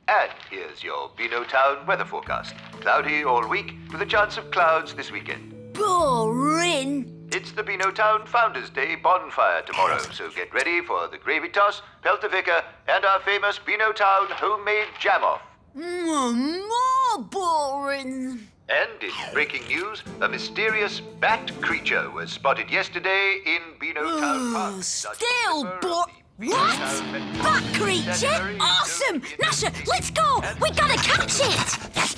And here's your Beano Town weather forecast. Cloudy all week, with a chance of clouds this weekend. Boring. It's the Beano Town Founders' Day bonfire tomorrow, so get ready for the gravy toss, Pelt-A-Vicar, and our famous Beano Town homemade jam-off. More boring. And in breaking news, a mysterious bat creature was spotted yesterday in Beano Town Park. Still What? Bat creature? Awesome! Gnasher, let's go! We gotta catch it!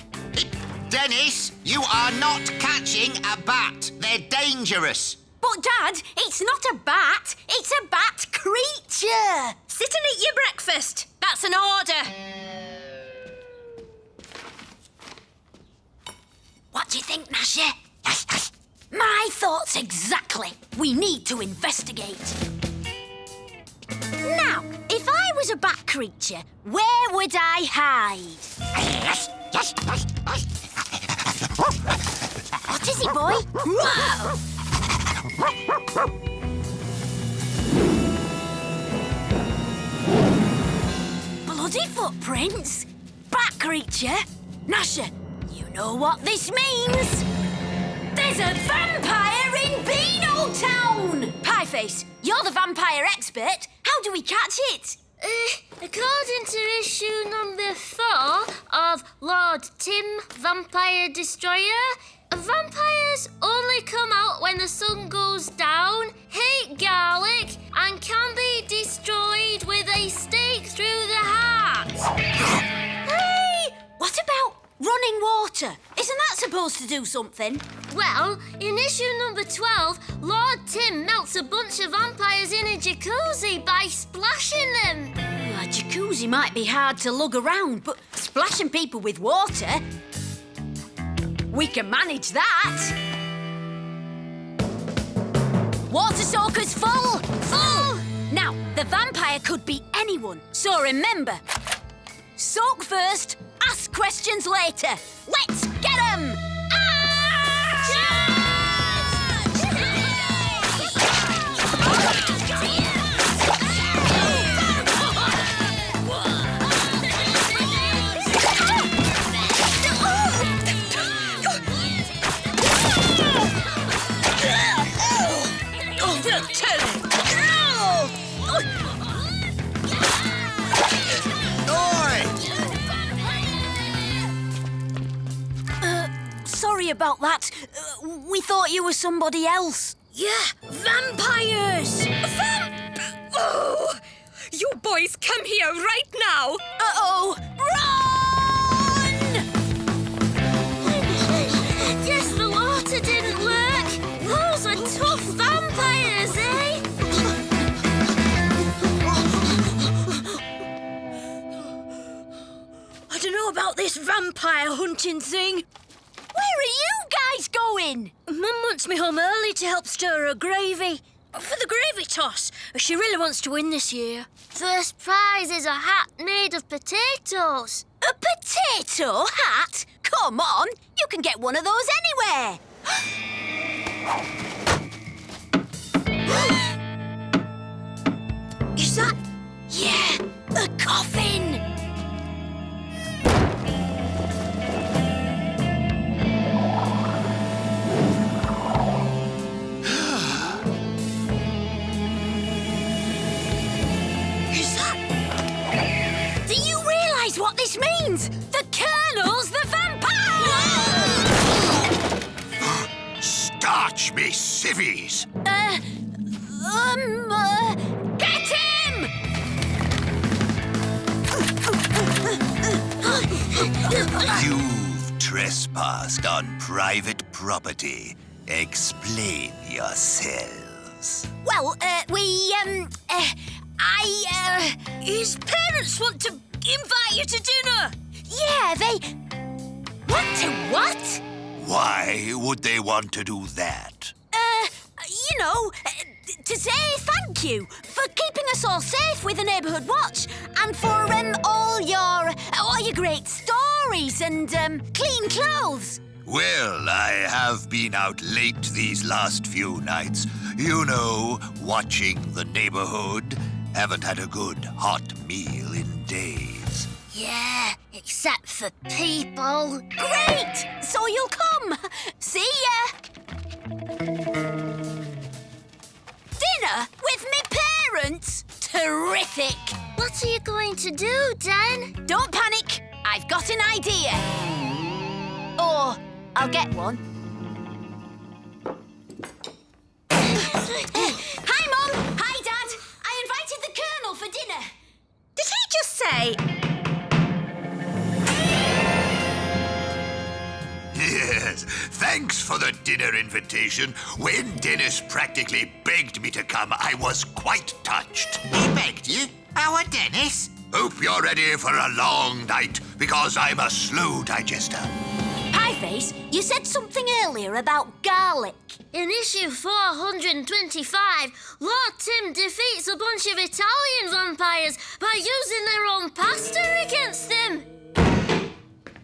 Dennis, you are not catching a bat. They're dangerous. But, Dad, it's not a bat. It's a bat creature. Sit and eat your breakfast. That's an order. What do you think, Gnasher? My thoughts exactly. We need to investigate. Now, if I was a bat creature, where would I hide? What is it, boy? Whoa! Bloody footprints? Bat creature? Gnasher, you know what this means? There's a vampire in Beano Town! Pieface, you're the vampire expert. How do we catch it? According to issue number 4 of Lord Tim, Vampire Destroyer, vampires only come out when the sun goes down, hate garlic, and can be destroyed with a stake through the heart. Hey! What about running water? Isn't that supposed to do something? Well, in issue number 12, Lord Tim melts a bunch of vampires in a jacuzzi by splashing them. A jacuzzi might be hard to lug around, but splashing people with water... we can manage that. Water soaker's full! Full! Now, the vampire could be anyone, so remember, soak first, ask questions later. Let's get 'em! Sorry about that. We thought you were somebody else. Yeah, vampires! Oh! You boys come here right now! Uh-oh! Run! Guess the water didn't work. Those are tough vampires, eh? I don't know about this vampire hunting thing. Where are you guys going? Mum wants me home early to help stir her gravy. For the gravy toss. She really wants to win this year. First prize is a hat made of potatoes. A potato hat? Come on, you can get one of those anywhere. Is that... Yeah, a coffin. What this means? The Colonel's the vampire! Starch me civvies! Get him! You've trespassed on private property. Explain yourselves. Well, His parents want to invite you to dinner. yeah, they... Want to what? Why would they want to do that? To say thank you for keeping us all safe with the neighbourhood watch and for all your great stories and clean clothes. Well, I have been out late these last few nights. You know, watching the neighborhood. Haven't had a good hot meal in days. Yeah, except for people. Great! So you'll come. See ya. Dinner with me parents? Terrific. What are you going to do, Den? Don't panic. I've got an idea. Or I'll get one. Hi, Mum. Hi, Dad. I invited the Colonel for dinner. Did he just say... Yes, thanks for the dinner invitation. When Dennis practically begged me to come, I was quite touched. He begged you? Our Dennis? Hope you're ready for a long night, because I'm a slow digester. Pieface, you said something earlier about garlic. In issue 425, Lord Tim defeats a bunch of Italian vampires by using their own pasta against them.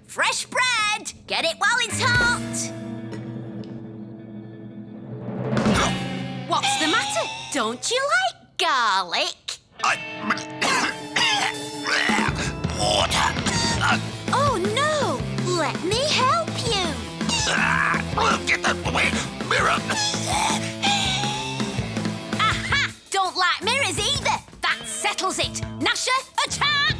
Fresh bread! Get it while it's hot! What's the matter? Don't you like garlic? Water. Oh no! Let me help you! Get that away! Mirror! Aha! Don't like mirrors either! That settles it! Gnasher, attack!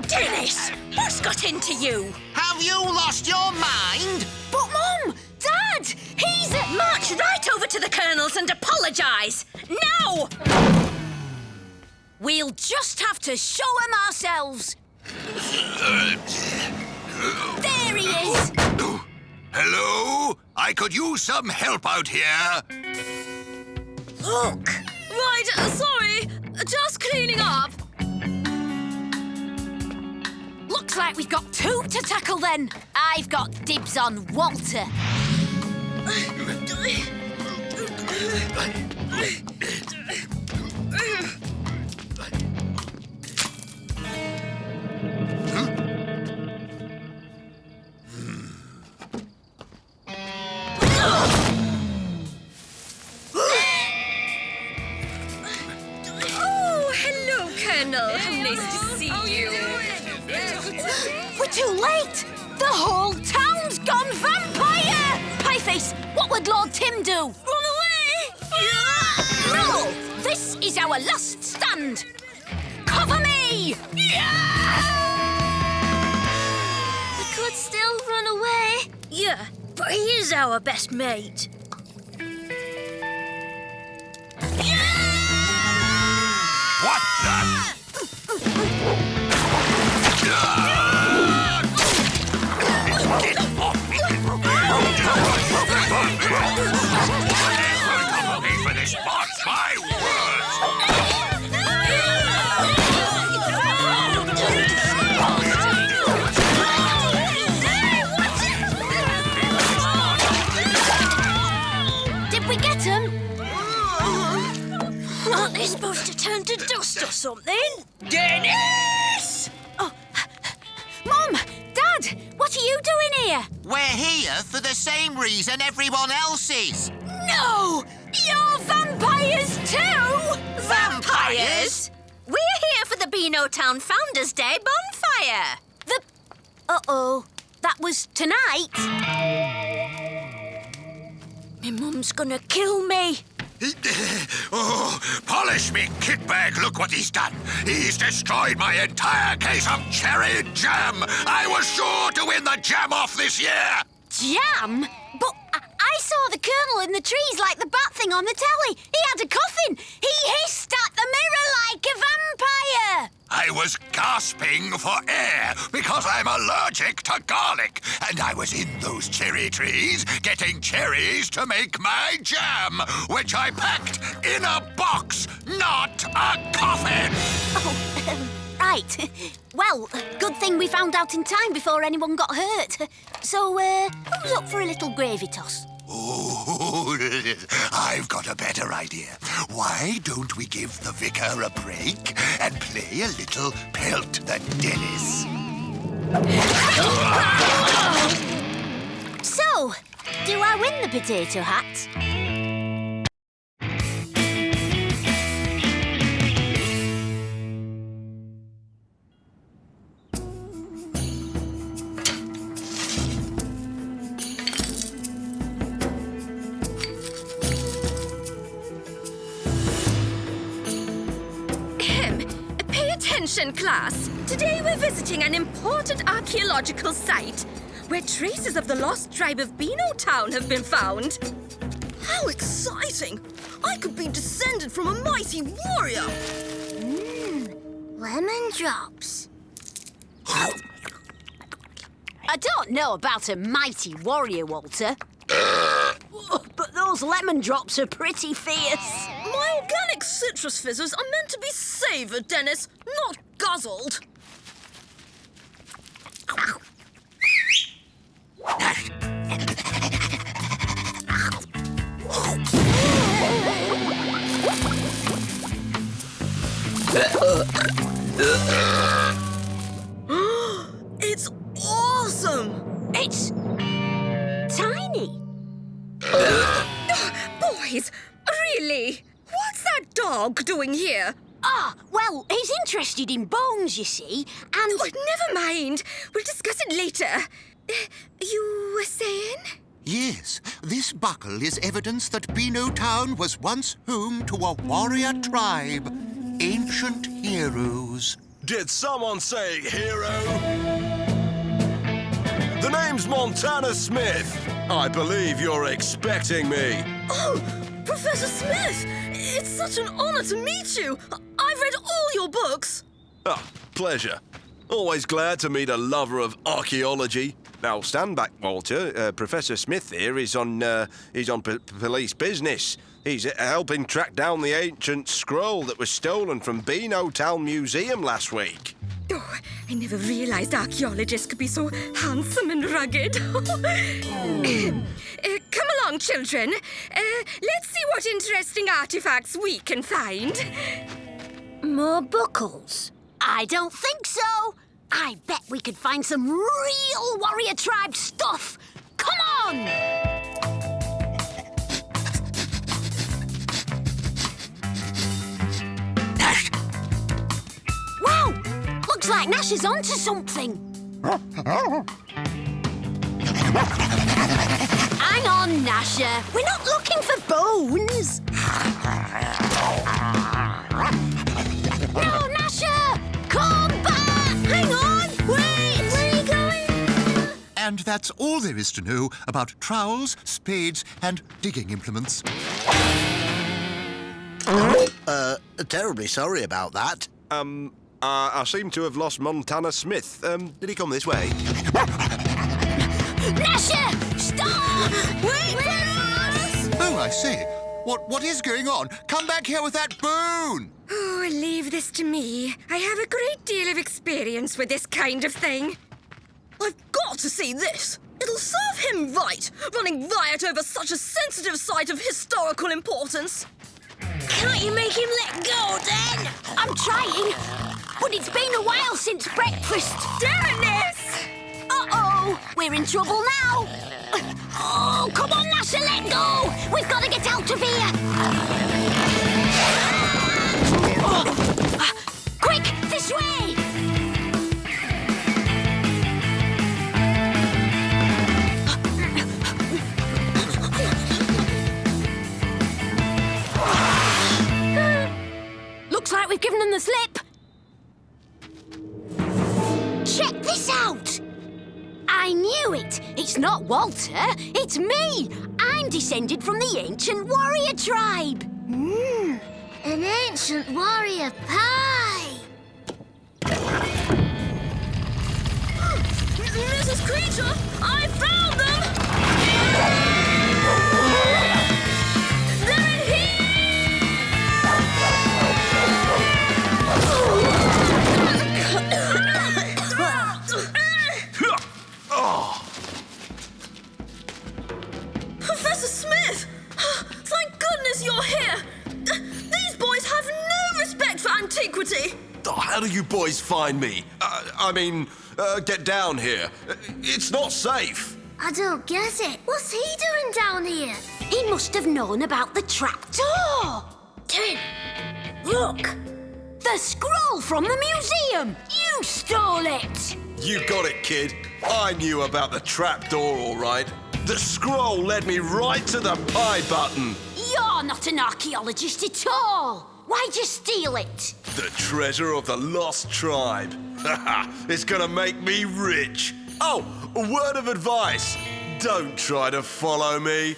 Dennis, what's got into you? Have you lost your mind? But, Mum, Dad, he's... March right over to the Colonel's and apologise. Now! We'll just have to show him ourselves. There he is! Hello? I could use some help out here. Look! Right, sorry. Just cleaning up. Looks like we've got two to tackle then. I've got dibs on Walter. Oh, hello, Colonel. How nice to see you. We're too late! The whole town's gone vampire! Pieface, what would Lord Tim do? Run away! No! This is our last stand! Cover me! We could still run away. Yeah, but he is our best mate. What the? Get off me! For this box, my words! Did we get him? Aren't they supposed to turn to dust or something? Dennis! Oh, Mum! Dad! What are you doing here? We're here for the same reason everyone else is. No! You're vampires too! Vampires? We're here for the Beano Town Founders Day bonfire. Uh-oh. That was tonight. My mum's gonna kill me. Oh, polish me, kitbag. Look what he's done. He's destroyed my entire case of cherry jam. I was sure to win the jam off this year. Jam? But I saw the Colonel in the trees like the bat thing on the telly. He had a coffin. He hissed at the mirror like a vampire. I was gasping for air because I'm allergic to garlic. And I was in those cherry trees getting cherries to make my jam, which I packed in a box, not a coffin. Oh, right. Well, good thing we found out in time before anyone got hurt. So, who's up for a little gravy toss? Oh, I've got a better idea. Why don't we give the vicar a break and play a little Pelt the Dennis? So, do I win the potato hat? Attention, class! Today we're visiting an important archaeological site where traces of the lost tribe of Beano Town have been found. How exciting! I could be descended from a mighty warrior! Lemon drops. I don't know about a mighty warrior, Walter. But those lemon drops are pretty fierce. My organic citrus fizzes are meant to be savoured, Dennis, not guzzled. It's awesome! It's tiny. Boys, really? What's that dog doing here? Well, he's interested in bones, you see, and... Oh, never mind. We'll discuss it later. You were saying? Yes, this buckle is evidence that Beano Town was once home to a warrior tribe. Ancient heroes. Did someone say hero? The name's Montana Smith. I believe you're expecting me. Oh, Professor Smith! It's such an honour to meet you. I've read all your books. Ah, pleasure. Always glad to meet a lover of archaeology. Now, stand back, Walter. Professor Smith here is on police business. He's helping track down the ancient scroll that was stolen from Beano Town Museum last week. Oh, I never realised archaeologists could be so handsome and rugged. Come along, children. Let's see what interesting artefacts we can find. More buckles? I don't think so. I bet we could find some real warrior tribe stuff. Come on! Wow! Looks like Nash is onto something. Hang on, Gnasher. We're not looking for bones. No, Gnasher! Come back! Hang on! Wait! Where are you going? And that's all there is to know about trowels, spades, and digging implements. Terribly sorry about that. I seem to have lost Montana Smith. Did he come this way? Gnasher! Stop! Wait for us! Oh, I see. What is going on? Come back here with that bone! Oh, leave this to me. I have a great deal of experience with this kind of thing. I've got to see this. It'll serve him right, running riot over such a sensitive site of historical importance. Can't you make him let go, then? I'm trying, but it's been a while since breakfast. Dennis! Uh-oh, we're in trouble now. Oh, come on, Gnasher, let go. We've got to get out of here. Quick, this way. Looks like we've given them the slip. Check this out. I knew it. It's not Walter. It's me. I'm descended from the ancient warrior tribe. An ancient warrior pie. Mrs. Creature, I found them! They're in Professor Smith! Thank goodness you're here! These boys have no respect for antiquity! Oh, how do you boys find me? Get down here. It's not safe. I don't get it. What's he doing down here? He must have known about the trapdoor. Tim, look. The scroll from the museum. You stole it. You got it, kid. I knew about the trapdoor, all right. The scroll led me right to the pie button. You're not an archaeologist at all. Why'd you steal it? The treasure of the lost tribe. It's gonna make me rich. Oh, a word of advice. Don't try to follow me.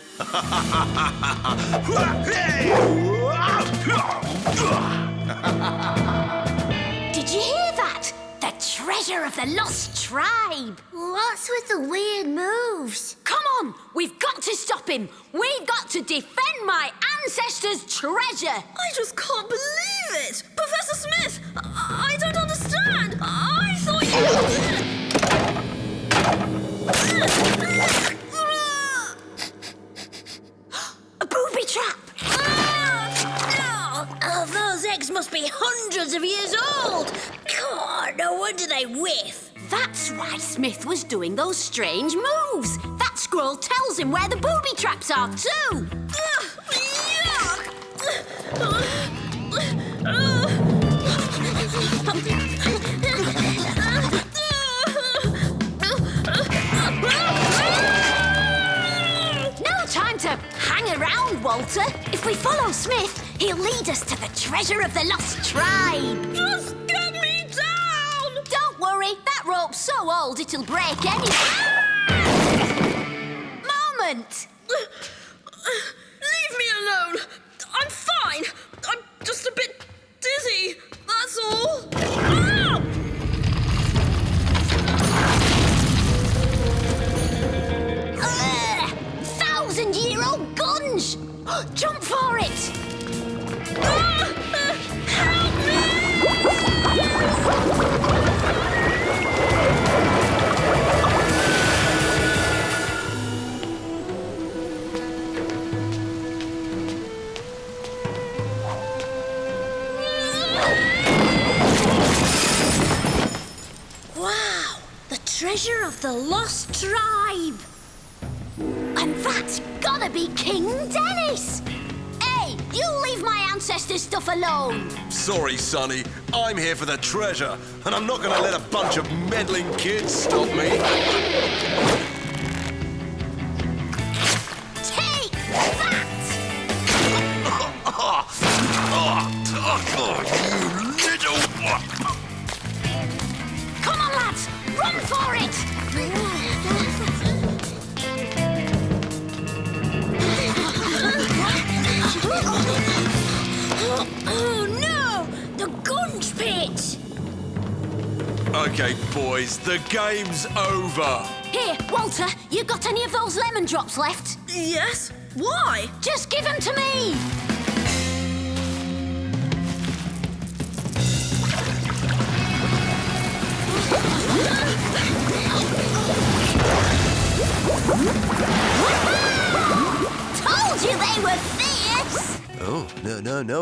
Did you hear that? The treasure of the lost tribe. What's with the weird moves? Come on, we've got to stop him. We've got to defend my ancestors' treasure. I just can't believe it! Professor Smith! I don't understand! I thought A booby trap. Oh, those eggs must be hundreds of years old. God, no wonder they whiff. That's why Smith was doing those strange moves. That scroll tells him where the booby traps are too. No time to hang around, Walter. If we follow Smith, he'll lead us to the treasure of the lost tribe. Just get me down! Don't worry, that rope's so old it'll break anyway. Moment! Leave me alone! I'm fine! I'm just a bit dizzy, that's all! Ah! 1,000-year-old guns! Jump for it! Help me! Wow, the treasure of the lost tribe. And that's gotta be King Dennis! Hey, you leave my ancestors' stuff alone! Sorry, Sonny. I'm here for the treasure, and I'm not gonna let a bunch of meddling kids stop me. Take that! You little... Come on, lads! Run for it! Oh no! The gunge pit! Okay, boys, the game's over. Here, Walter, you got any of those lemon drops left? Yes? Why? Just give them to me! Told you they were fierce! Oh,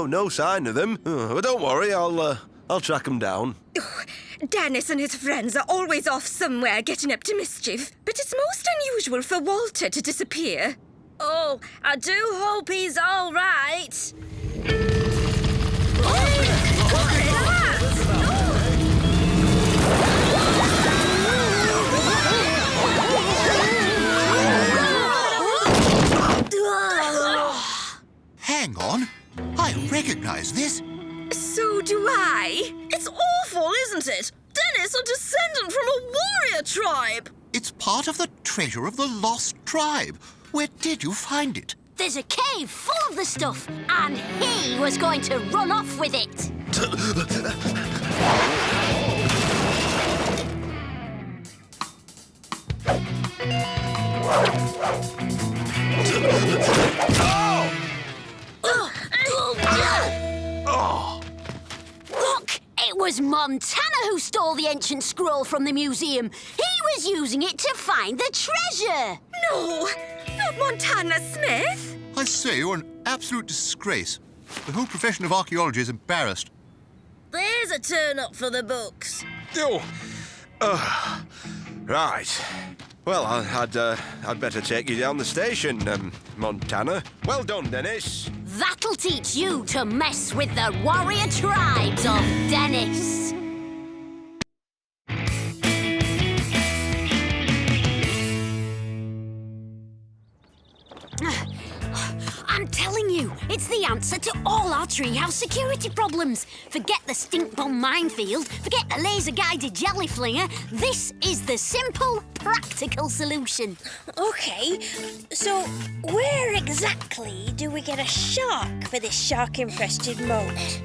no sign of them. Oh, but don't worry, I'll track them down. Dennis and his friends are always off somewhere getting up to mischief, but it's most unusual for Walter to disappear. Oh, I do hope he's all right. Hang on. I recognize this. So do I. It's awful, isn't it? Dennis, a descendant from a warrior tribe. It's part of the treasure of the lost tribe. Where did you find it? There's a cave full of the stuff, and he was going to run off with it. Look, it was Montana who stole the ancient scroll from the museum. He was using it to find the treasure. No, not Montana Smith. I say, you're an absolute disgrace. The whole profession of archaeology is embarrassed. There's a turn-up for the books. Right. Well, I'd better take you down the station, Montana. Well done, Dennis. That'll teach you to mess with the warrior tribes of Dennis. I'm telling you, it's the answer to all our treehouse security problems. Forget the stink bomb minefield, forget the laser-guided jelly flinger. This is the simple, practical solution. OK, so where exactly do we get a shark for this shark-infested moat?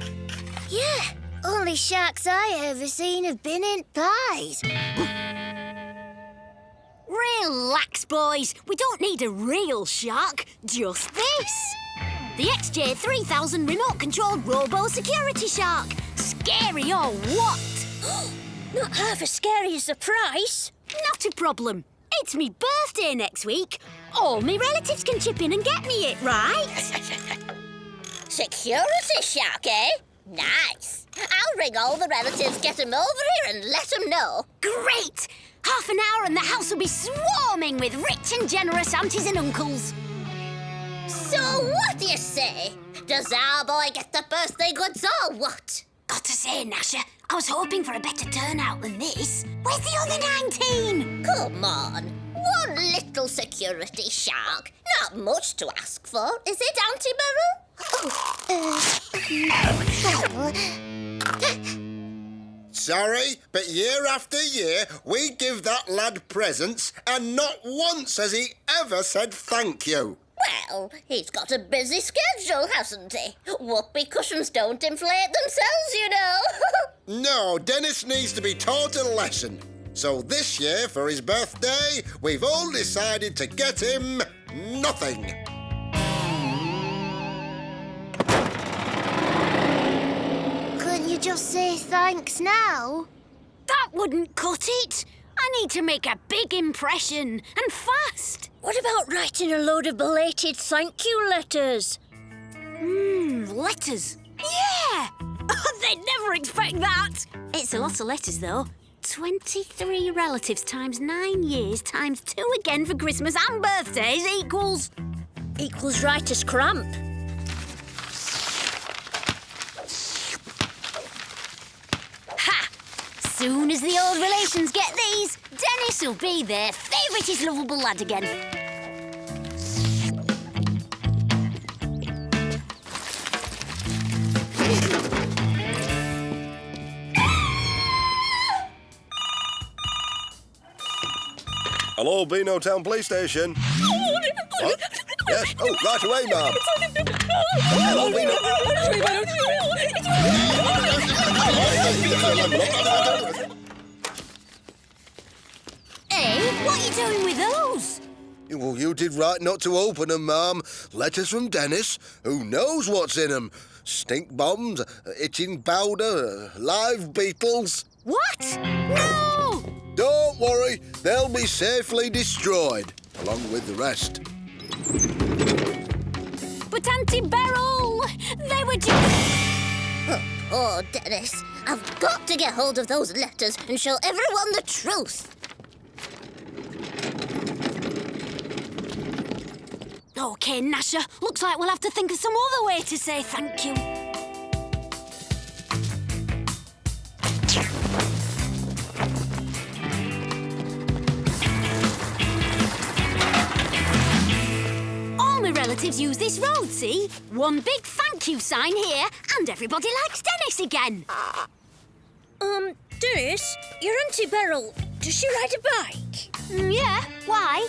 Yeah, only sharks I ever seen have been in pies. Relax, boys. We don't need a real shark, just this. The XJ3000 remote-controlled robo-security shark. Scary or what? Not half as scary as the price. Not a problem. It's me birthday next week. All me relatives can chip in and get me it, right? Security shark, eh? Nice. I'll ring all the relatives, get them over here and let them know. Great! Half an hour and the house will be swarming with rich and generous aunties and uncles. So what do you say? Does our boy get the birthday goods or what? Got to say, Gnasher, I was hoping for a better turnout than this. Where's the other 19? Come on. One little security shark. Not much to ask for, is it, Auntie Beryl? Sorry, but year after year we give that lad presents and not once has he ever said thank you. Well, he's got a busy schedule, hasn't he? Whoopee cushions don't inflate themselves, you know. No, Dennis needs to be taught a lesson. So this year, for his birthday, we've all decided to get him nothing. Couldn't you just say thanks now? That wouldn't cut it. I need to make a big impression, and fast. What about writing a load of belated thank you letters? Letters. Yeah! They'd never expect that. It's a lot of letters, though. 23 relatives times 9 years times 2 again for Christmas and birthdays equals... Equals writer's cramp. Ha! Soon as the old relations get these, Dennis will be their favouriteest lovable lad again. Hello, Beano Town Police Station. What? Yes? Oh, right away, ma'am. Hello, Beano. Hey, what are you doing with those? Well, you did right not to open them, ma'am. Letters from Dennis. Who knows what's in them? Stink bombs, itching powder, live beetles. What? No! Don't worry, they'll be safely destroyed, along with the rest. But Auntie Beryl, they were just... Oh, Dennis, I've got to get hold of those letters and show everyone the truth. OK, Gnasher, looks like we'll have to think of some other way to say thank you. All my relatives use this road, see? One big thank you sign here, and everybody likes Dennis again. Dennis, your Auntie Beryl, does she ride a bike? Yeah, why?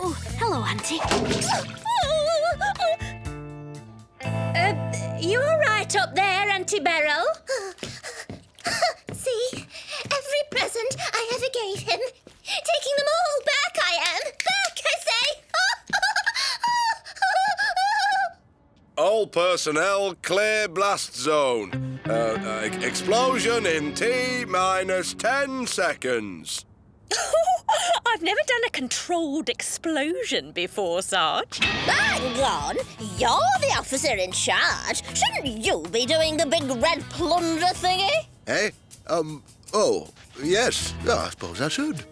Oh, hello, Auntie. You all right up there, Auntie Beryl? See? Every present I ever gave him. Taking them all back, I am. Back, I say. All personnel, clear blast zone. Explosion in T-minus 10 seconds. I've never done a controlled explosion before, Sarge. Hang on. You're the officer in charge. Shouldn't you be doing the big red plunger thingy? Eh? Oh, yes. I suppose I should.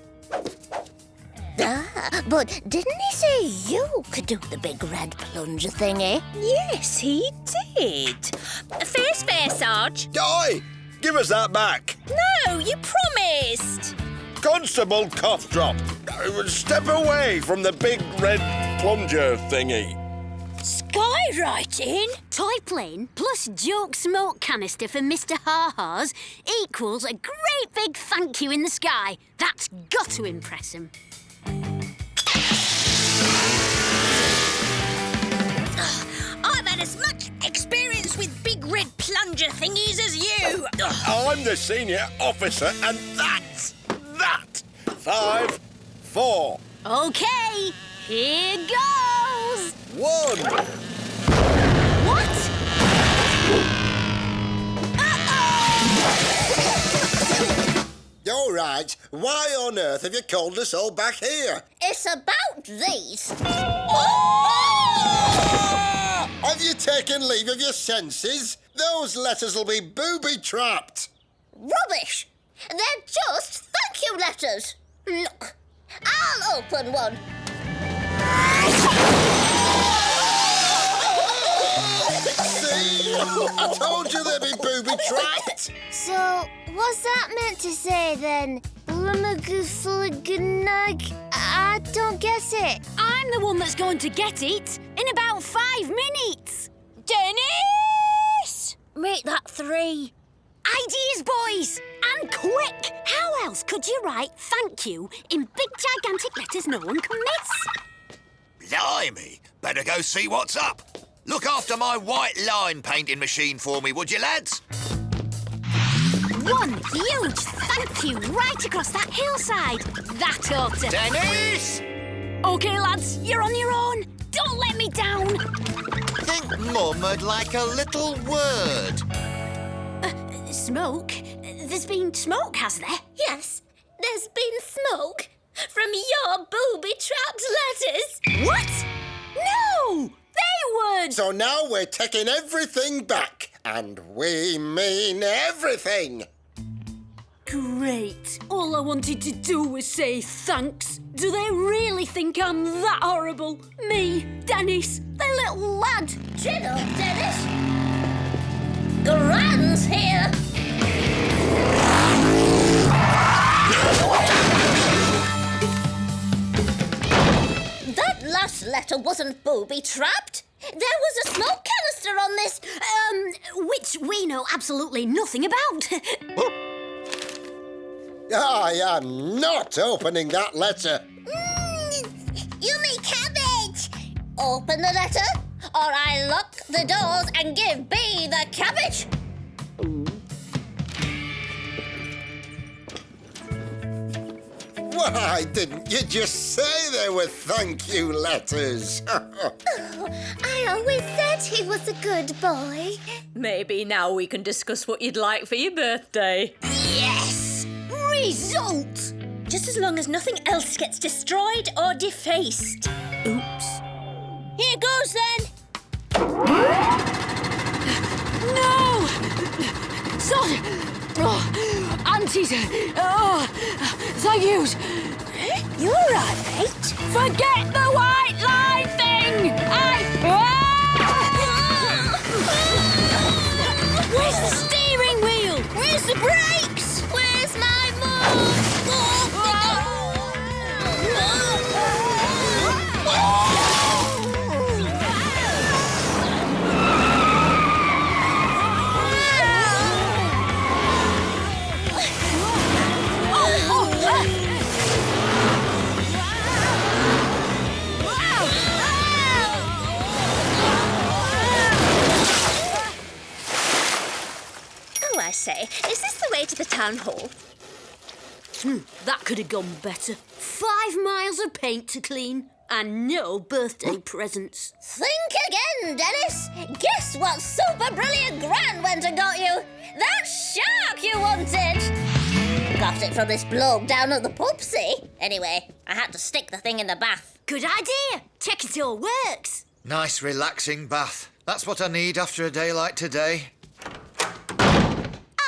But didn't he say you could do the big red plunger thingy? Yes, he did. Fair, Sarge. Oi! Give us that back. No, you promised. Constable Cough Drop, step away from the big red plunger thingy. Skywriting? Toy plane plus joke smoke canister for Mr. Ha-Ha's equals a great big thank you in the sky. That's got to impress him. I've had as much experience with big red plunger thingies as you. I'm the senior officer, and that's that. 5, 4. OK, here goes. 1. What? All right. Why on earth have you called us all back here? It's about these. Have you taken leave of your senses? Those letters will be booby-trapped. Rubbish! They're just thank you letters. Look, I'll open one. See? I told you they'd be booby-trapped. So, what's that meant to say then? I don't get it. I'm the one that's going to get it in about 5 minutes. Dennis! Make that 3. Ideas, boys! And quick! How else could you write thank you in big gigantic letters no one can miss? Blimey, better go see what's up. Look after my white line painting machine for me, would you, lads? One huge thank you right across that hillside. That ought to... Dennis! OK, lads, you're on your own. Don't let me down. Think Mum would like a little word. Smoke? There's been smoke, has there? Yes, there's been smoke from your booby-trapped letters. What? No! They would! So now we're taking everything back. And we mean everything. Great. All I wanted to do was say thanks. Do they really think I'm that horrible? Me, Dennis, the little lad. Chin up, Dennis. Gran's here. That last letter wasn't booby-trapped. There was a smoke canister on this. Which we know absolutely nothing about. I am not opening that letter. You mean cabbage. Open the letter, or I lock the doors and give B the cabbage. Why didn't you just say they were thank you letters? I always said he was a good boy. Maybe now we can discuss what you'd like for your birthday. Yes! Result! Just as long as nothing else gets destroyed or defaced. Oops. Here goes then. No! Sorry. Oh, aunties. Oh, thank yous. You all right, mate? Forget the white line thing! Where's the steering wheel? Where's the brakes? Where's my mom? I say, is this the way to the town hall? That could have gone better. 5 miles of paint to clean and no birthday presents. Think again, Dennis. Guess what super brilliant Gran went and got you? That shark you wanted. Got it from this bloke down at the pub, see? Anyway, I had to stick the thing in the bath. Good idea. Check it all works. Nice, relaxing bath. That's what I need after a day like today.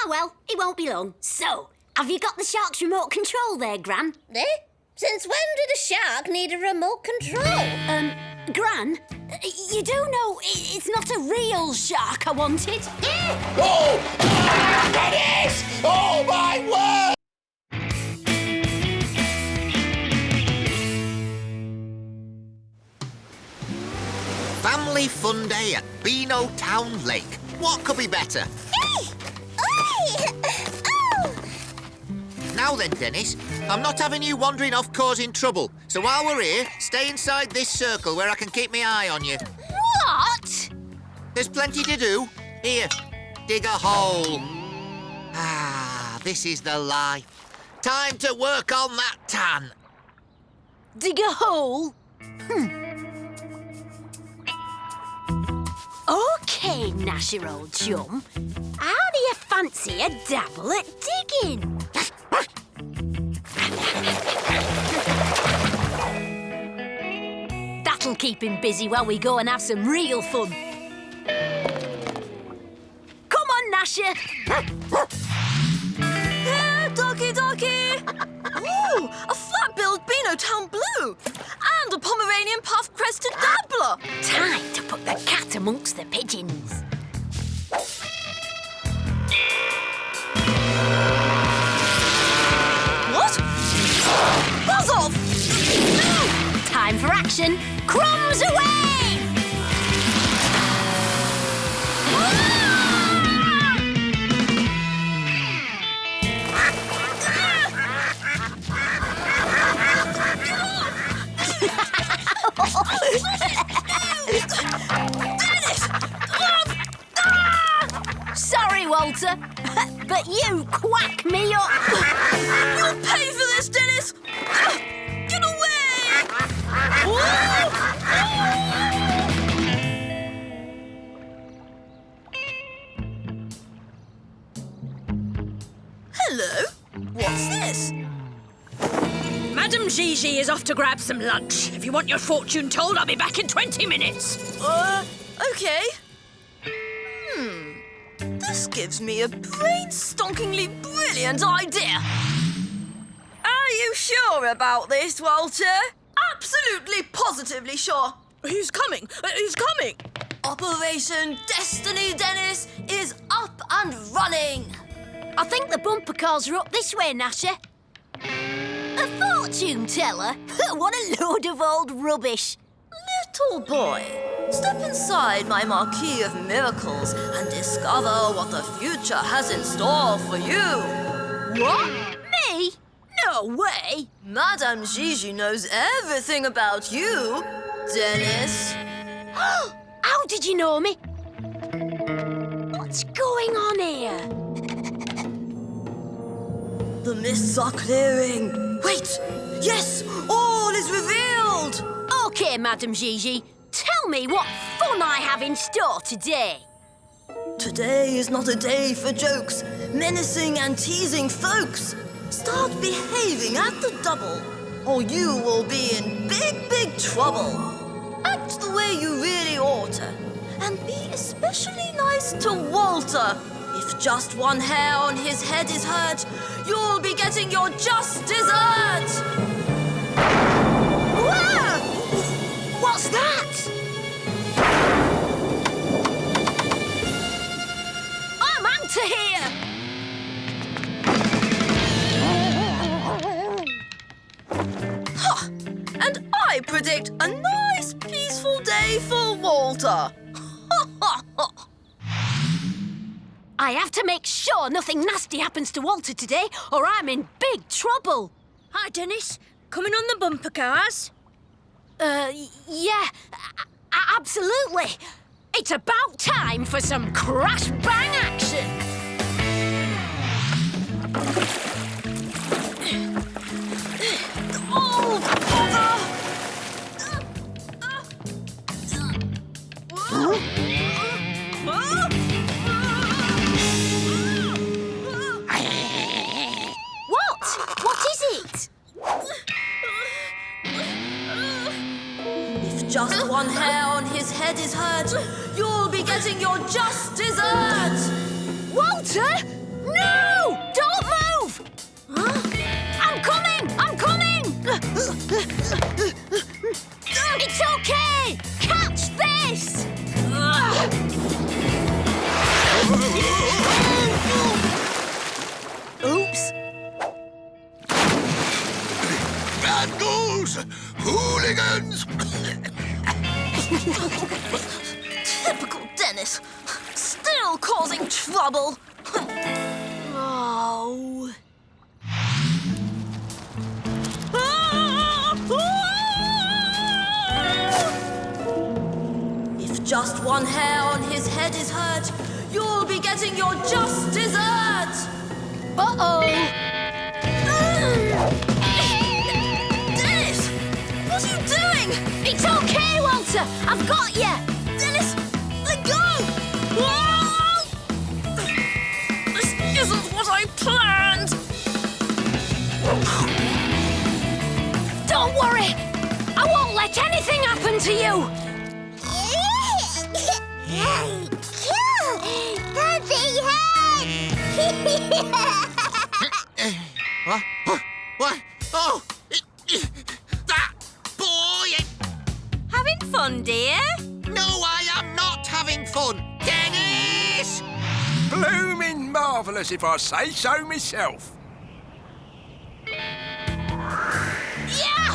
Ah, well, it won't be long. So, have you got the shark's remote control there, Gran? Eh? Since when did a shark need a remote control? Gran, you do know it's not a real shark I wanted. Oh! Dennis! Oh, my word! fun day at Beano Town Lake. What could be better? Oh! Now then, Dennis, I'm not having you wandering off causing trouble. So while we're here, stay inside this circle where I can keep my eye on you. What? There's plenty to do. Here, dig a hole. Ah, this is the life. Time to work on that tan. Dig a hole? OK, Gnasher, old chum. How do you fancy a dabble at digging? That'll keep him busy while we go and have some real fun. Come on, Gnasher. Here, doggy, doggy. Ooh, a flat-billed Beano Town Blue. And a Pomeranian puff-crested dabbler. Time to put the cat amongst the pigeons. What? Buzz off! Time for action. Crumbs away! Sorry, Walter, but you quack me up. You'll pay for this, Dennis! Get away! Hello? What's this? Madame Gigi is off to grab some lunch. If you want your fortune told, I'll be back in 20 minutes. Okay. This gives me a brain-stonkingly brilliant idea. Are you sure about this, Walter? Absolutely, positively sure. He's coming! He's coming! Operation Destiny, Dennis, is up and running. I think the bumper cars are up this way, Gnasher. A fortune teller? What a load of old rubbish. Little boy, step inside my marquee of miracles and discover what the future has in store for you. What? Me? No way. Madame Gigi knows everything about you, Dennis. How did you know me? What's going on here? The mists are clearing. Wait! Yes! All is revealed! OK, Madame Gigi. Tell me what fun I have in store today. Today is not a day for jokes, menacing and teasing folks. Start behaving at the double, or you will be in big, big trouble. Act the way you really ought to, and be especially nice to Walter. If just one hair on his head is hurt, you'll be getting your just dessert! Whoa! What's that? I'm out of here! Huh. And I predict a nice, peaceful day for Walter. I have to make sure nothing nasty happens to Walter today, or I'm in big trouble. Hi, Dennis. Coming on the bumper cars? Yeah, absolutely. It's about time for some crash bang action. Oh, bother! What is it? If just one hair on his head is hurt, you'll be getting your just dessert! Walter! No! Don't move! I'm coming! I'm coming! It's okay! Catch this! Oops. Bad news! Hooligans! causing trouble. Oh. If just one hair on his head is hurt, you'll be getting your just dessert. Uh-oh. Dennis, what are you doing? It's okay, Walter. I've got you. Dennis, let go. Whoa! This isn't what I planned. Don't worry. I won't let anything happen to you. What? Oh! That boy! Having fun, dear? No, I am not having fun! Dennis! Bloomin' marvellous, if I say so myself.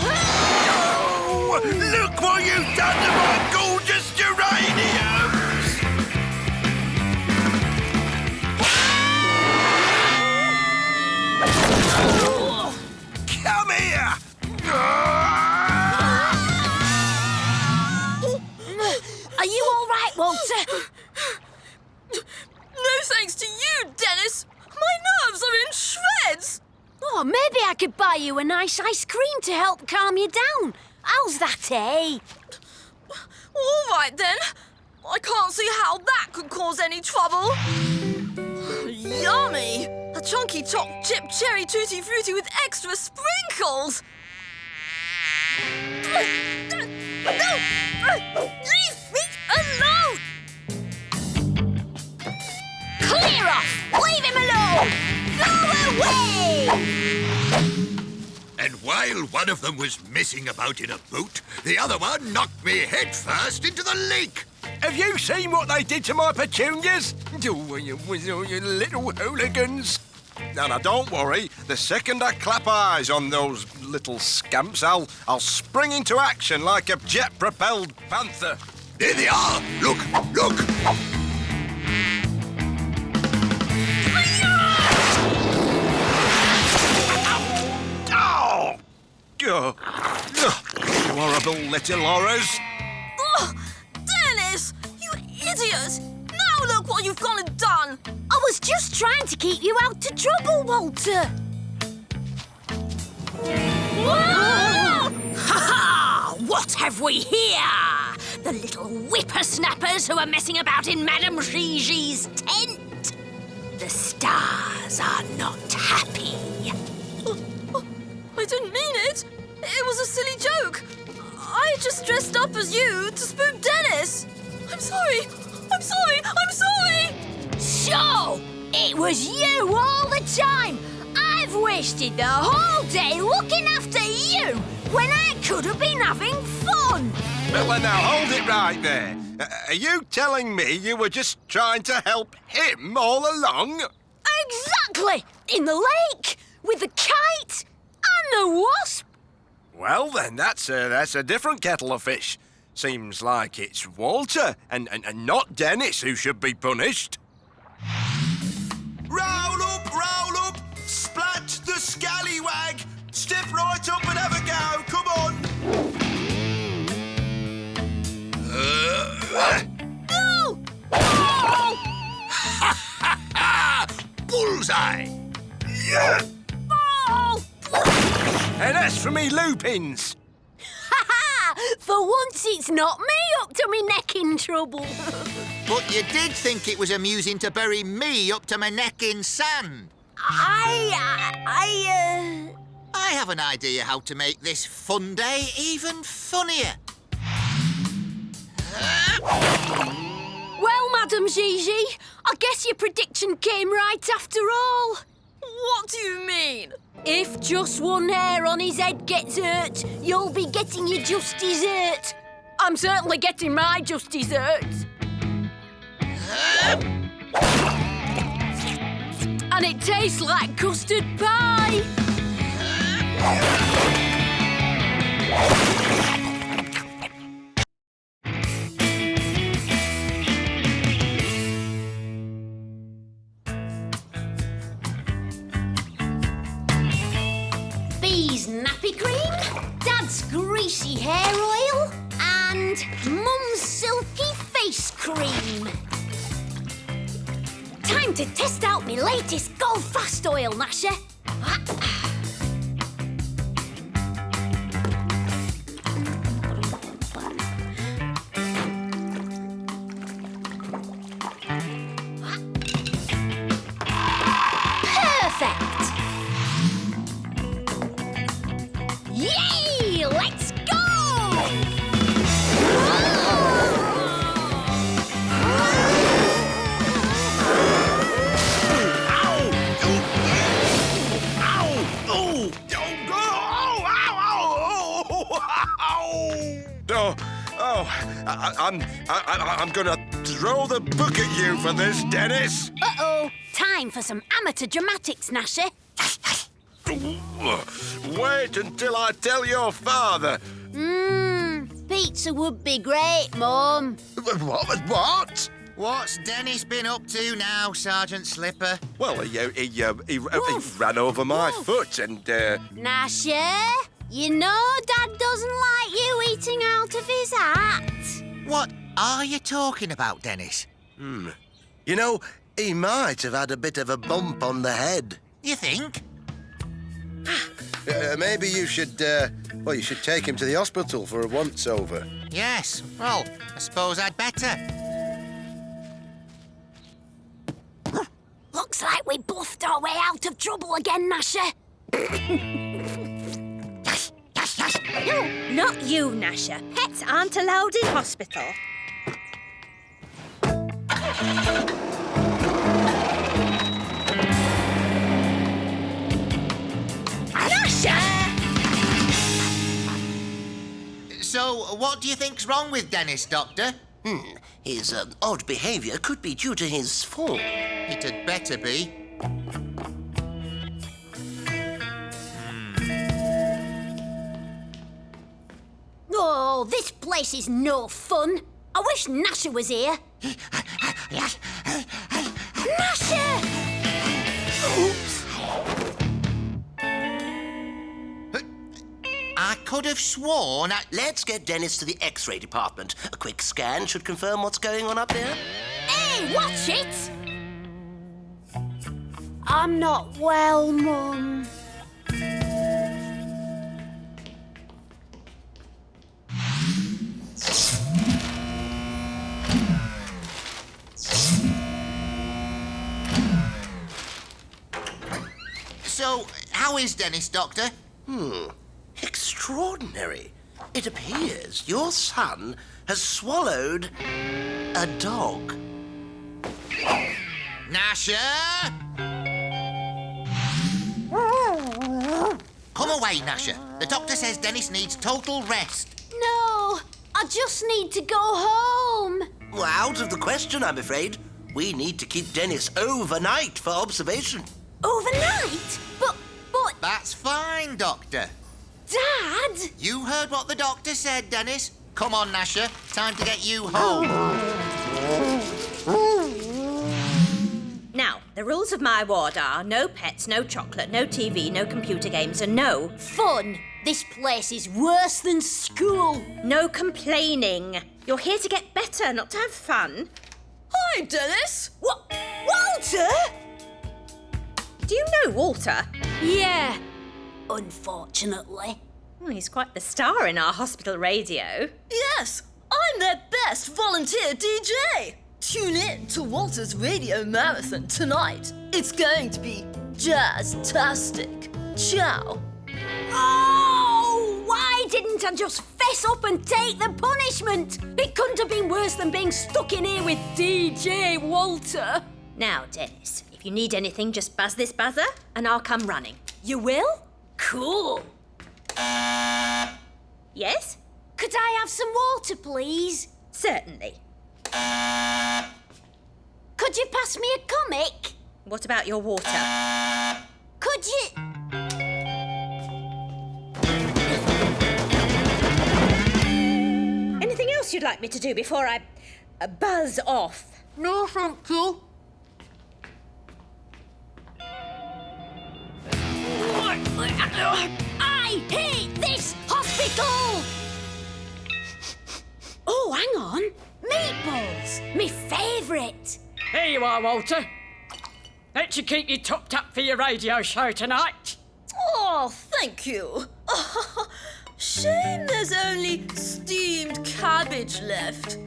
Oh, look what you've done to my gorgeous geraniums! Come here! Are you all right, Walter? No thanks to you, Dennis. My nerves are in shreds. Oh, maybe I could buy you a nice ice cream to help calm you down. How's that, eh? All right, then. I can't see how that could cause any trouble. Yummy! A chunky chopped chip cherry tutti frutti with extra sprinkles. No! Leave me alone! Clear off! Leave him alone! Go away! And while one of them was messing about in a boat, the other one knocked me head first into the lake. Have you seen what they did to my petunias? Oh, you little hooligans. Now, don't worry. The second I clap eyes on those little scamps, I'll spring into action like a jet-propelled panther. There they are. Look, look. Oh! You horrible little horrors. Oh, Dennis! You idiot! Now look what you've gone and done! I was just trying to keep you out of trouble, Walter. Ha ha! What have we here? The little whippersnappers who are messing about in Madame Gigi's tent. The stars are not happy. I didn't mean it. It was a silly joke. I just dressed up as you to spook Dennis. I'm sorry. I'm sorry. I'm sorry. So, it was you all the time. I've wasted the whole day looking after you when I could have been having fun. Well, now, hold it right there. Are you telling me you were just trying to help him all along? Exactly. In the lake, with the kite and the wasp. Well, then, that's a different kettle of fish. Seems like it's Walter and not Dennis who should be punished. Roll up, splat the scallywag. Step right up and have a go, come on. No! Oh! Bullseye! Yeah! Oh! And that's for me loopings. Ha ha! For once, it's not me up to me neck in trouble. But you did think it was amusing to bury me up to my neck in sand. I have an idea how to make this fun day even funnier. Well, Madame Gigi, I guess your prediction came right after all. What do you mean? If just one hair on his head gets hurt, you'll be getting your just dessert. I'm certainly getting my just dessert. And it tastes like custard pie. cream, Dad's greasy hair oil, and Mum's silky face cream. Time to test out my latest Go Fast oil, Gnasher. Perfect! Yay! Let's go! I'm gonna throw the book at you for this, Dennis. Uh-oh. Time for some amateur dramatics, Gnasher. Wait until I tell your father. Pizza would be great, Mum. What? What's Dennis been up to now, Sergeant Slipper? Well, he ran over my foot and, Gnasher, you know Dad doesn't like you eating out of his hat. What are you talking about, Dennis? You know, he might have had a bit of a bump on the head. You think? Maybe you should, you should take him to the hospital for a once-over. Yes. Well, I suppose I'd better. Looks like we bluffed our way out of trouble again, Gnasher. No, not you, Gnasher. Pets aren't allowed in hospital. So, what do you think's wrong with Dennis, Doctor? His odd behaviour could be due to his fall. It had better be. Oh, this place is no fun. I wish Gnasher was here. Gnasher! Oops. I could have sworn I... Let's get Dennis to the X-ray department. A quick scan should confirm what's going on up there. Hey, watch it! I'm not well, Mum. So, how is Dennis, Doctor? Extraordinary. It appears your son has swallowed a dog. Gnasher! Come away, Gnasher. The doctor says Dennis needs total rest. No, I just need to go home. Well, out of the question, I'm afraid. We need to keep Dennis overnight for observation. Overnight? But... That's fine, Doctor. Dad? You heard what the doctor said, Dennis. Come on, Gnasher. Time to get you home. Now, the rules of my ward are no pets, no chocolate, no TV, no computer games, and no... Fun. This place is worse than school. No complaining. You're here to get better, not to have fun. Hi, Dennis. What? Walter? Do you know Walter? Yeah. Unfortunately. Oh, he's quite the star in our hospital radio. Yes, I'm their best volunteer DJ. Tune in to Walter's radio marathon tonight. It's going to be jazz-tastic. Ciao. Oh, why didn't I just fess up and take the punishment? It couldn't have been worse than being stuck in here with DJ Walter. Now, Dennis, if you need anything, just buzz this buzzer and I'll come running. You will? Cool. Yes? Could I have some water, please? Certainly. Could you pass me a comic? What about your water? Could you... Anything else you'd like me to do before I buzz off? No, thank you. I hate go! Oh, hang on. Meatballs, me favourite. Here you are, Walter. Let you keep you topped up for your radio show tonight. Oh, thank you. Shame there's only steamed cabbage left.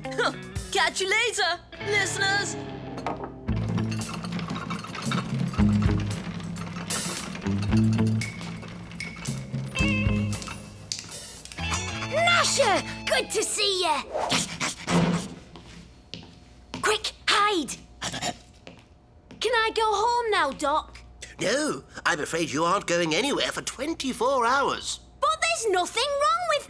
Catch you later, listeners. Gnasher, good to see you. Quick, hide. Can I go home now, Doc? No, I'm afraid you aren't going anywhere for 24 hours. But there's nothing wrong with...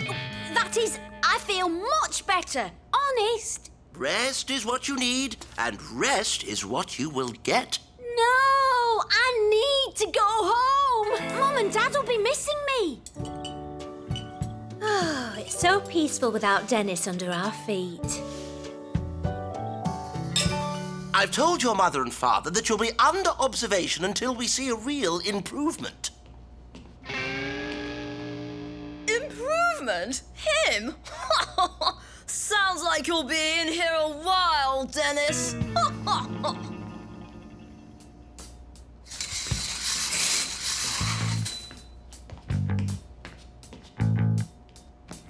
That is, I feel much better. Honest. Rest is what you need, and rest is what you will get. No, I need to go home. Mum and Dad will be missing me. Oh, it's so peaceful without Dennis under our feet. I've told your mother and father that you'll be under observation until we see a real improvement. Improvement? Him? Sounds like you'll be in here a while, Dennis.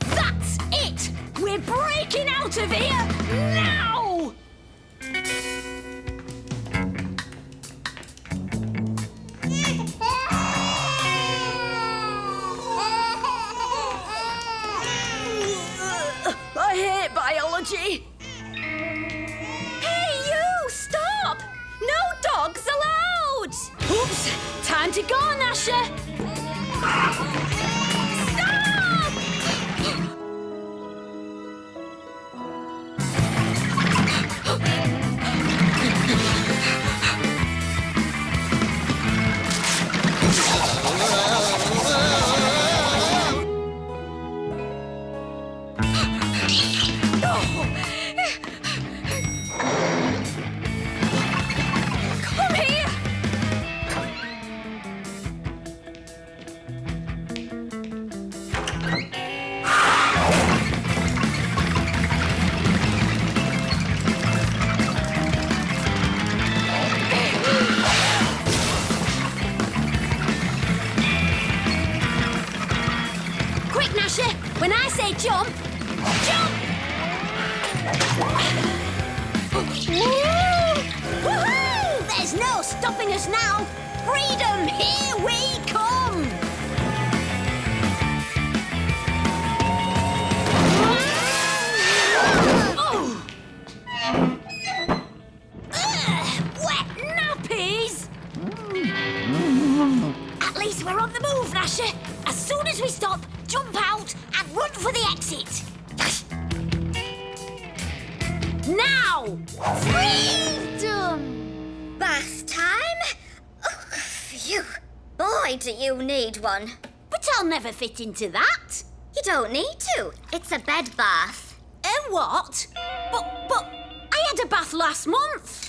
That's it. We're breaking out of here now. I hate biology. Hey, you! Stop! No dogs allowed! Oops! Time to go, Gnasher! Stop! Come here! Quick, Gnasher! When I say jump, jump! Woohoo! There's no stopping us now! Freedom, here we come! Oh! Wet nappies! At least we're on the move, Gnasher. As soon as we stop, jump out and run for the exit. Now! Freedom! Bath time? Oh, phew. Boy, do you need one. But I'll never fit into that. You don't need to. It's a bed bath. What? But I had a bath last month.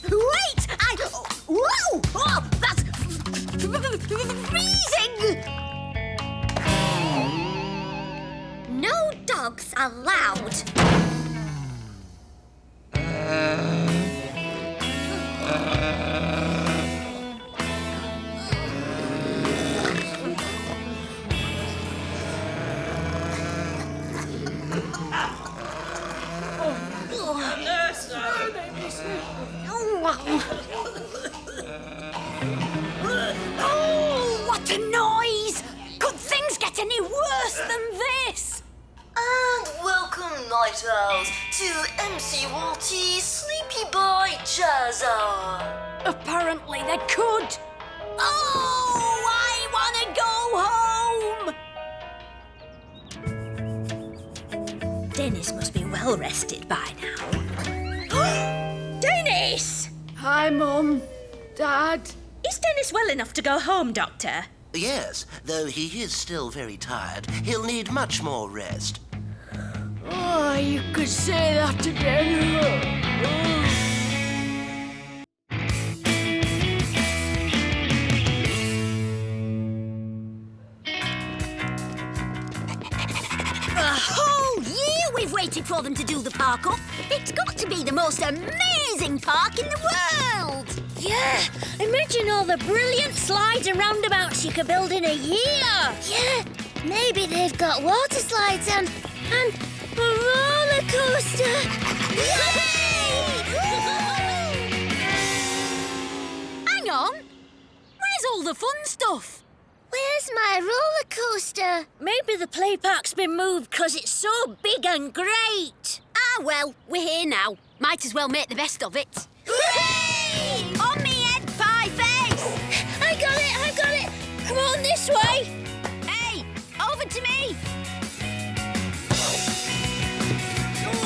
Wait! Whoa! Oh, that's freezing! No dogs allowed. Oh, what a noise! Could things get any worse than this? And welcome, night owls, to MC Waltie's Sleepy Boy Jazz Hour. Apparently they could. Oh, I want to go home! Dennis must be well rested by now. Dennis! Hi, Mum. Dad. Is Dennis well enough to go home, Doctor? Yes, though he is still very tired. He'll need much more rest. Oh, you could say that again. excited for them to do the park up. It's got to be the most amazing park in the world. Yeah, imagine all the brilliant slides and roundabouts you could build in a year. Yeah, maybe they've got water slides and a roller coaster. Hang on. Where's all the fun stuff? Where's my roller coaster? Maybe the play park's been moved because it's so big and great. Ah, well, we're here now. Might as well make the best of it. Hooray! On me head, pie face! I got it. Come on this way. Hey, over to me.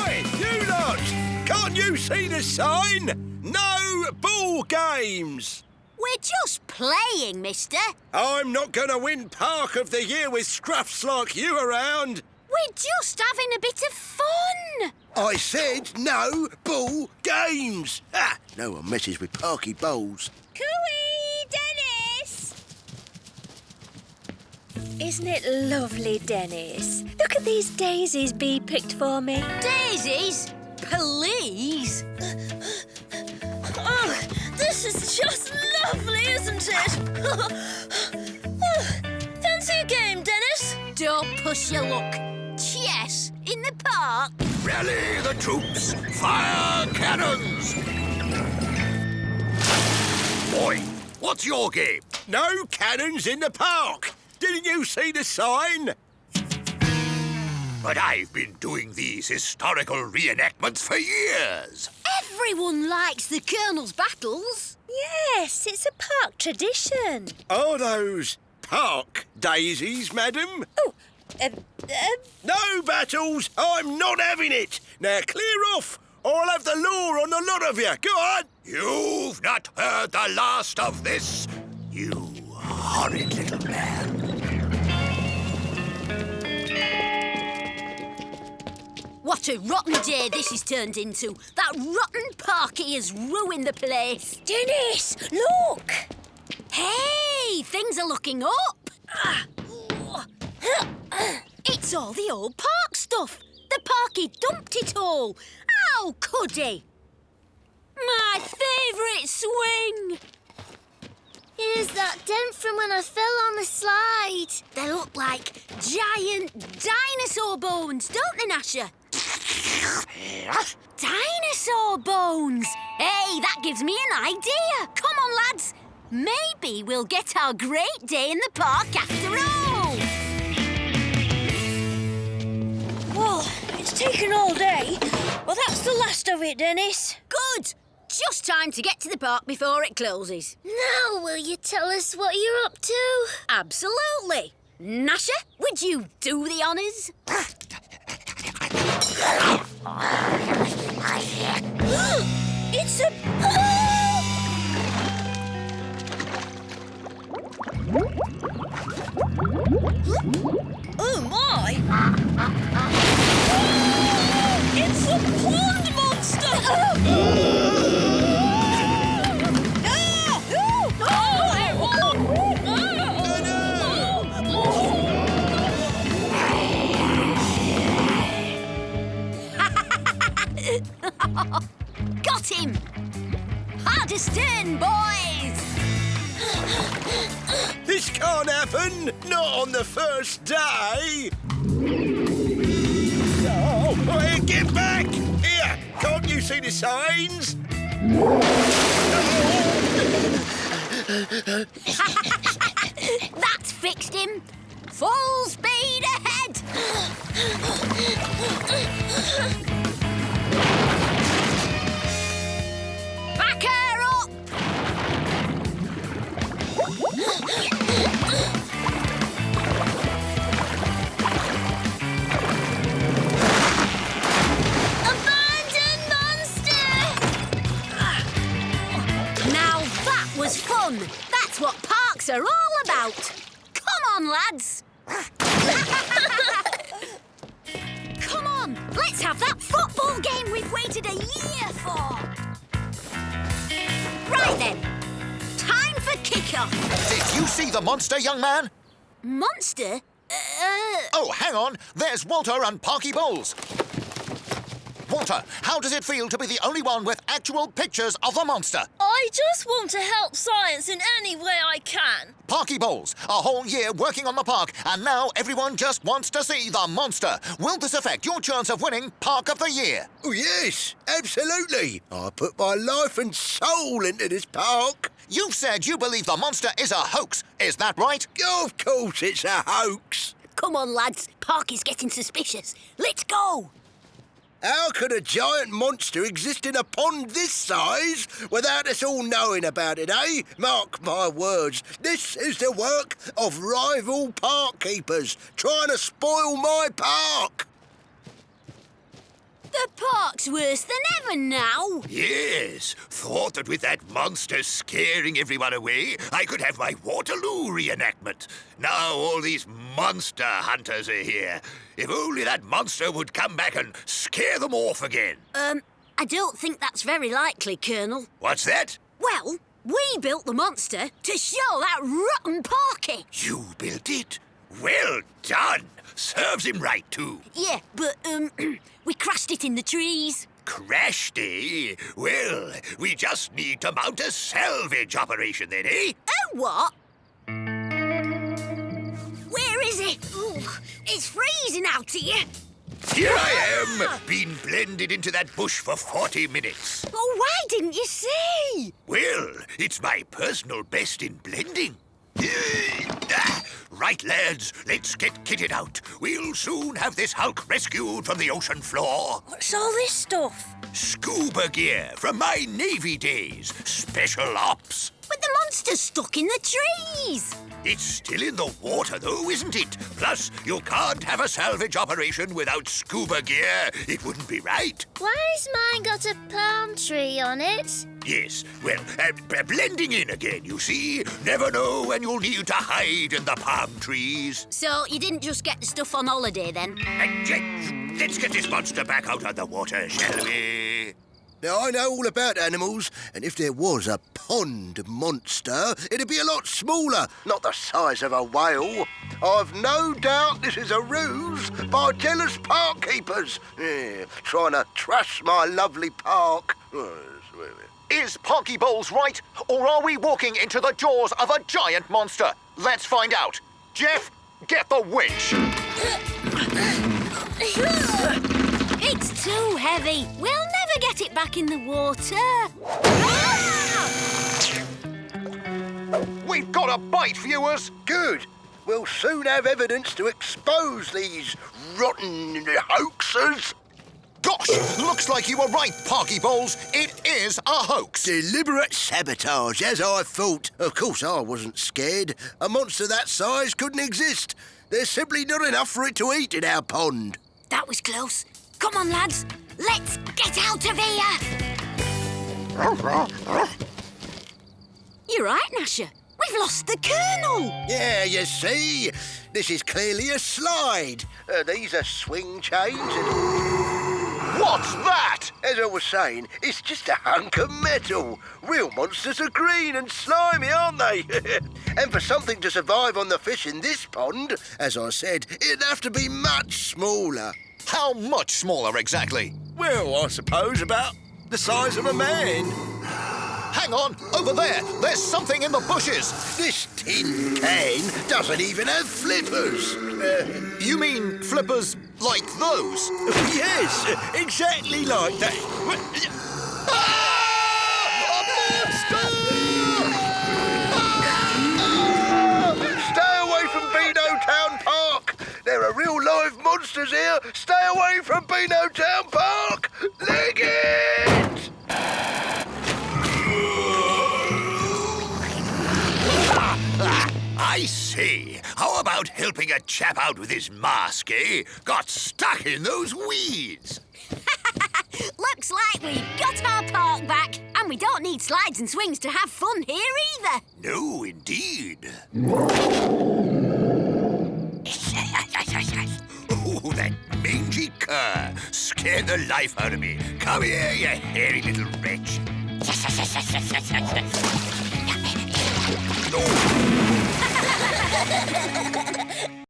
Oi, you lot! Can't you see the sign? No ball games! We're just playing, mister. I'm not going to win Park of the Year with scruffs like you around. We're just having a bit of fun. I said no ball games. Ah, no one messes with Parky Bowls. Cooey, Dennis! Isn't it lovely, Dennis? Look at these daisies Bee picked for me. Daisies? Please? Oh, this is just lovely, isn't it? Fancy a game, Dennis? Don't push your luck. Chess in the park? Rally the troops! Fire cannons! Boy, what's your game? No cannons in the park. Didn't you see the sign? But I've been doing these historical reenactments for years. Everyone likes the Colonel's battles. Yes, it's a park tradition. Are those park daisies, madam? Oh, No battles! I'm not having it! Now clear off, or I'll have the law on the lot of you. Go on! You've not heard the last of this, you horrid little man. What a rotten day this has turned into. That rotten parky has ruined the place. Dennis, look! Hey, things are looking up. It's all the old park stuff. The parky dumped it all. How could he? My favourite swing. Here's that dent from when I fell on the slide. They look like giant dinosaur bones, don't they, Gnasher? Dinosaur bones! Hey, that gives me an idea. Come on, lads. Maybe we'll get our great day in the park after all. Well, it's taken all day. Well, that's the last of it, Dennis. Good. Just time to get to the park before it closes. Now, will you tell us what you're up to? Absolutely. Gnasher, would you do the honours? It's a... Oh, my! It's a pond monster! Got him! Hardest turn, boys! This can't happen! Not on the first day! Oh, hey, get back! Here, can't you see the signs? That's fixed him! Full speed ahead! Back her up! Abandoned monster! Now that was fun! That's what parks are all about! Come on, lads! Come on, let's have that football game we've waited a year for! Right then, time for kick-off. Did you see the monster, young man? Monster? Oh, hang on. There's Walter and Parky Bowles. Walter, how does it feel to be the only one with actual pictures of the monster? I just want to help science in any way I can. Parky Bowls, a whole year working on the park, and now everyone just wants to see the monster. Will this affect your chance of winning Park of the Year? Oh, yes, absolutely. I put my life and soul into this park. You've said you believe the monster is a hoax. Is that right? Of course it's a hoax. Come on, lads. Parky's getting suspicious. Let's go. How could a giant monster exist in a pond this size without us all knowing about it, eh? Mark my words, this is the work of rival park keepers trying to spoil my park. The park's worse than ever now. Yes. Thought that with that monster scaring everyone away, I could have my Waterloo reenactment. Now all these monster hunters are here. If only that monster would come back and scare them off again. I don't think that's very likely, Colonel. What's that? Well, we built the monster to show that rotten Parky. You built it? Well done. Serves him right, too. Yeah, but, we crashed it in the trees. Crashed, eh? Well, we just need to mount a salvage operation then, eh? Oh, what? Where is it? Ooh, it's freezing out here. Here I am, been blended into that bush for 40 minutes. Oh, why didn't you say? Well, it's my personal best in blending. Right, lads, let's get kitted out. We'll soon have this Hulk rescued from the ocean floor. What's all this stuff? Scuba gear from my Navy days. Special ops. But the monster's stuck in the trees. It's still in the water, though, isn't it? Plus, you can't have a salvage operation without scuba gear. It wouldn't be right. Why's mine got a palm tree on it? Yes, well, blending in again, you see. Never know when you'll need to hide in the palm trees. So you didn't just get the stuff on holiday, then? Let's get this monster back out of the water, shall we? Now, I know all about animals, and if there was a pond monster, it'd be a lot smaller, not the size of a whale. I've no doubt this is a ruse by jealous park keepers, trying to trash my lovely park. Is Parky Bowls right, or are we walking into the jaws of a giant monster? Let's find out. Jeff, get the winch. It's too heavy. We'll never get it back in the water. We've got a bite, viewers. Good. We'll soon have evidence to expose these rotten hoaxers. Gosh, looks like you were right, Parky Bowls. It is a hoax. Deliberate sabotage, as I thought. Of course, I wasn't scared. A monster that size couldn't exist. There's simply not enough for it to eat in our pond. That was close. Come on, lads. Let's get out of here. You're right, Gnasher. We've lost the Colonel. Yeah, you see? This is clearly a slide. These are swing chains and... What's that? As I was saying, it's just a hunk of metal. Real monsters are green and slimy, aren't they? And for something to survive on the fish in this pond, as I said, it'd have to be much smaller. How much smaller exactly? Well, I suppose about the size of a man. Hang on, over there. There's something in the bushes. This tin can doesn't even have flippers. You mean flippers like those? Yes, exactly like that. Stay away from Beano Town Park. There are real live monsters here. Stay away from Beano Town Park. Leg it! I see. How about helping a chap out with his mask, eh? Got stuck in those weeds. Looks like we've got our park back, and we don't need slides and swings to have fun here either. No, indeed. Oh, that mangy cur scared the life out of me. Come here, you hairy little wretch. Oh.